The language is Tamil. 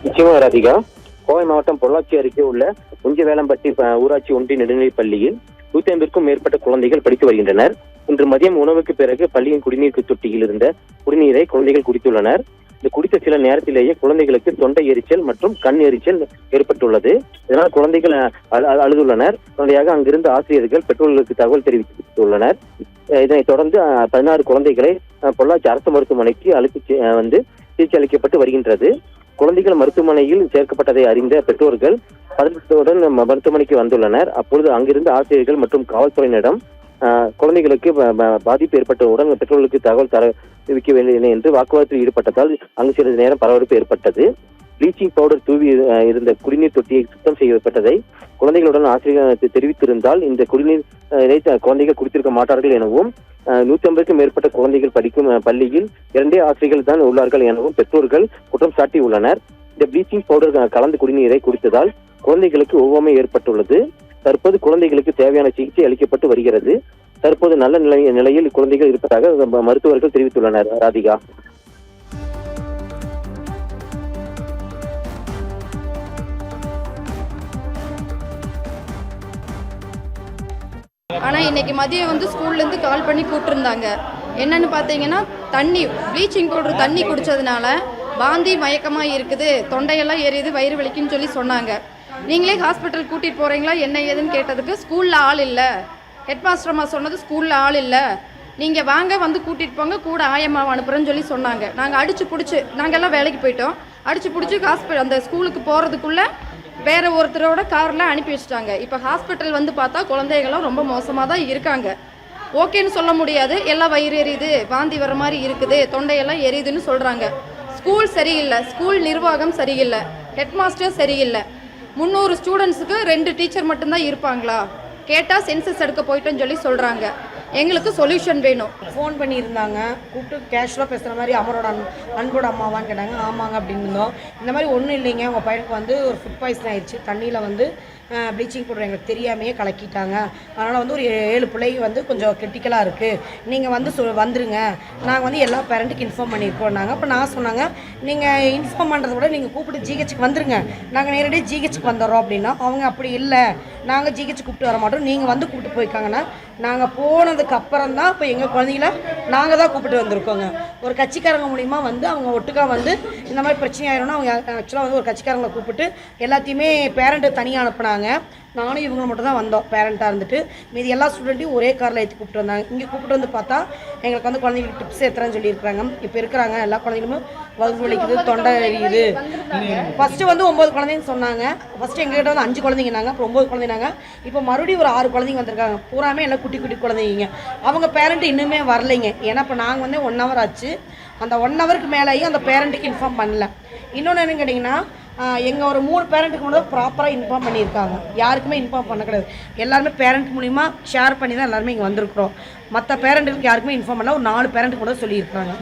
நிச்சயமா ராதிகா. கோவை மாவட்டம் பொள்ளாச்சி அருகே உள்ள உஞ்சவேலம்பட்டி ஊராட்சி ஒன்றிய நடுநிலைப் பள்ளியில் 150க்கும் மேற்பட்ட குழந்தைகள் படித்து வருகின்றனர். இன்று மதியம் உணவுக்கு பிறகு பள்ளியின் குடிநீர் தொட்டியில் இருந்த குடிநீரை குழந்தைகள் குடித்துள்ளனர். இந்த குடித்த சில நேரத்திலேயே குழந்தைகளுக்கு தொண்டை எரிச்சல் மற்றும் கண் எரிச்சல் ஏற்பட்டுள்ளது. இதனால் குழந்தைகள் அழுதுள்ளனர். உடனடியாக அங்கிருந்த ஆசிரியர்கள் பெற்றோர்களுக்கு தகவல் தெரிவித்துள்ளனர். இதனைத் தொடர்ந்து 16 குழந்தைகளை பொள்ளாச்சி அரசு மருத்துவமனைக்கு அழைத்து சிகிச்சை அளிக்கப்பட்டு வருகின்றது. குழந்தைகள் மருத்துவமனையில் சேர்க்கப்பட்டதை அறிந்த பெற்றோர்கள் பதற்றத்துடன் மருத்துவமனைக்கு வந்துள்ளனர். அப்பொழுது அங்கிருந்த ஆசிரியர்கள் மற்றும் காவல்துறையினரிடம் குழந்தைகளுக்கு பாதிப்பு ஏற்பட்டவுடன் பெற்றோர்களுக்கு தகவல் தெரிவிக்க வேண்டியதில்லை என்று வாக்குவாதத்தில் ஈடுபட்டதால் அங்கு சிறிது நேரம் பரபரப்பு ஏற்பட்டது. ப்ளீச்சிங் பவுடர் தூவி இருந்த குடிநீர் தொட்டியை சுத்தம் செய்யப்பட்டதை குழந்தைகளுடன் ஆசிரியர் தெரிவித்திருந்தால் இந்த குடிநீரை குழந்தைகள் குடித்திருக்க மாட்டார்கள் எனவும் 150க்கும் மேற்பட்ட குழந்தைகள் படிக்கும் பள்ளியில் 2 ஆசிரியர்கள் தான் உள்ளார்கள் எனவும் பெற்றோர்கள் குற்றம் சாட்டியுள்ளனர். இந்த ப்ளீச்சிங் பவுடர் கலந்து குடிநீரை குடித்ததால் குழந்தைகளுக்கு ஒவ்வாமை ஏற்பட்டுள்ளது. தற்போது குழந்தைகளுக்கு தேவையான சிகிச்சை அளிக்கப்பட்டு வருகிறது. தற்போது நல்ல நிலையில் குழந்தைகள் இருப்பதாக மருத்துவர்கள் தெரிவித்துள்ளனர். ராதிகா. ஆனால் இன்றைக்கி மதியம் ஸ்கூல்லேருந்து கால் பண்ணி கூப்பிட்டுருந்தாங்க. என்னென்னு பார்த்தீங்கன்னா ப்ளீச்சிங் பவுடர் தண்ணி குடித்ததுனால வாந்தி மயக்கமாக இருக்குது, தொண்டையெல்லாம் எரியுது, வயிறு வலிக்குன்னு சொல்லி சொன்னாங்க. நீங்களே ஹாஸ்பிட்டல் கூட்டிகிட்டு போகிறீங்களா என்ன ஏதுன்னு கேட்டதுக்கு ஸ்கூலில் ஆள் இல்லை, ஹெட் மாஸ்டர் அம்மா சொன்னது ஸ்கூலில் ஆள் இல்லை, நீங்கள் வாங்க கூட்டிகிட்டு போங்க, கூட ஆயம்மாவை அனுப்புகிறேன்னு சொல்லி சொன்னாங்க. நாங்கள் அடித்து பிடிச்சி நாங்கள்லாம் வேலைக்கு போயிட்டோம். அடித்து பிடிச்சி அந்த ஸ்கூலுக்கு போகிறதுக்குள்ளே வேறு ஒருத்தரோட காரில் அனுப்பி வச்சுட்டாங்க. இப்போ ஹாஸ்பிட்டல் பார்த்தா குழந்தைகளும் ரொம்ப மோசமாக தான் இருக்காங்க. ஓகேன்னு சொல்ல முடியாது. எல்லாம் வயிறு எரியுது, வாந்தி வர மாதிரி இருக்குது, தொண்டையெல்லாம் எரியுதுன்னு சொல்கிறாங்க. ஸ்கூல் சரியில்லை, ஸ்கூல் நிர்வாகம் சரியில்லை, ஹெட் மாஸ்டர் சரியில்லை. 300 ஸ்டூடெண்ட்ஸுக்கு 2 டீச்சர் மட்டும்தான் இருப்பாங்களா? கேட்டால் சென்சஸ் எடுக்க போயிட்டோன்னு சொல்லி சொல்கிறாங்க. எங்களுக்கு சொல்யூஷன் வேணும். ஃபோன் பண்ணியிருந்தாங்க, கூப்பிட்டு கேஷுவலாக பேசுகிற மாதிரி அவரோட அன்போட அம்மாவான்னு கேட்டாங்க. ஆமாங்க அப்படின்னு இருந்தோம். இந்த மாதிரி ஒன்றும் இல்லைங்க, உங்கள் பையனுக்கு ஒரு ஃபுட் பாய்சன் ஆயிடுச்சு, தண்ணியில் ப்ளீச்சிங் பவுடர் எங்களுக்கு தெரியாமையே கலக்கிட்டாங்க, அதனால் ஒரு 7 பிள்ளைங்க கொஞ்சம் கிரிட்டிக்கலாக இருக்குது, நீங்கள் வந்துருங்க, நாங்கள் எல்லா பேரண்ட்டுக்கு இன்ஃபார்ம் பண்ணியிருக்கோம். அப்போ நான் சொன்னாங்க, நீங்கள் இன்ஃபார்ம் பண்ணுறத விட நீங்கள் கூப்பிட்டு ஜிஹெச்சுக்கு வந்துருங்க, நாங்கள் நேரடியாக ஜிஹெச்சுக்கு வந்துடுறோம் அப்படின்னா. அவங்க அப்படி இல்லை, நாங்கள் ஜிஹெச் கூப்பிட்டு வர மாட்டோம், நீங்கள் கூப்பிட்டு போய்க்காங்கன்னா. நாங்கள் போனதுக்கு அப்புறம் தான் இப்போ எங்கள் குழந்தைங்கள நாங்கள் தான் கூப்பிட்டு வந்திருக்கோங்க. ஒரு கட்சிக்காரங்க மூலிமா அவங்க ஒட்டுக்கா இந்த மாதிரி பிரச்சனை ஆயிரும்னா அவங்க ஆக்சுவலாக ஒரு கட்சிக்காரங்களை கூப்பிட்டு எல்லாத்தையுமே பேரண்ட்டு தனியாக அனுப்புனாங்க. நானும் இவங்க மட்டும் தான் வந்தோம் பேரண்ட்டாக இருந்துட்டு. மீதி எல்லா ஸ்டூடெண்ட்டையும் ஒரே காரில் ஏற்றி கூப்பிட்டு வந்தாங்க. இங்கே கூப்பிட்டு பார்த்தா எங்களுக்கு குழந்தைங்களுக்கு டிப்ஸ் ஏற்றுறேன்னு சொல்லியிருக்காங்க. இப்போ இருக்கிறாங்க எல்லா குழந்தைங்களும் வகுப்பு வலிக்குது, தொண்டை எரியுது. ஃபஸ்ட்டு 9 குழந்தைன்னு சொன்னாங்க. ஃபஸ்ட்டு எங்ககிட்ட 5 குழந்தைங்கனாங்க, அப்புறம் 9 குழந்தைனாங்க. இப்போ மறுபடியும் ஒரு 6 குழந்தைங்க வந்திருக்காங்க. பூராமே எல்லாம் குட்டி குட்டி குழந்தைங்க. அவங்க பேரண்ட்டு இன்னுமே வரலைங்க. ஏன்னா இப்போ நாங்கள் 1 ஹவர் ஆச்சு. அந்த 1 ஹவருக்கு மேலேயும் அந்த பேரண்ட்டுக்கு இன்ஃபார்ம் பண்ணல. இன்னொன்று என்னன்னு கேட்டிங்கன்னா, எங்கள் ஒரு 3 பேரண்ட்டுக்கு மட்டும் ப்ராப்பராக இன்ஃபார்ம் பண்ணியிருக்காங்க. யாருக்குமே இன்ஃபார்ம் பண்ண கிடையாது. எல்லாருமே பேரண்ட் மூலிமா ஷேர் பண்ணி தான் எல்லாருமே இங்கே வந்திருக்கிறோம். மற்ற பேரண்ட்டுக்கு யாருக்குமே இன்ஃபார்ம் பண்ணல. ஒரு 4 பேரண்ட்டுக்கு கூட சொல்லியிருக்காங்க.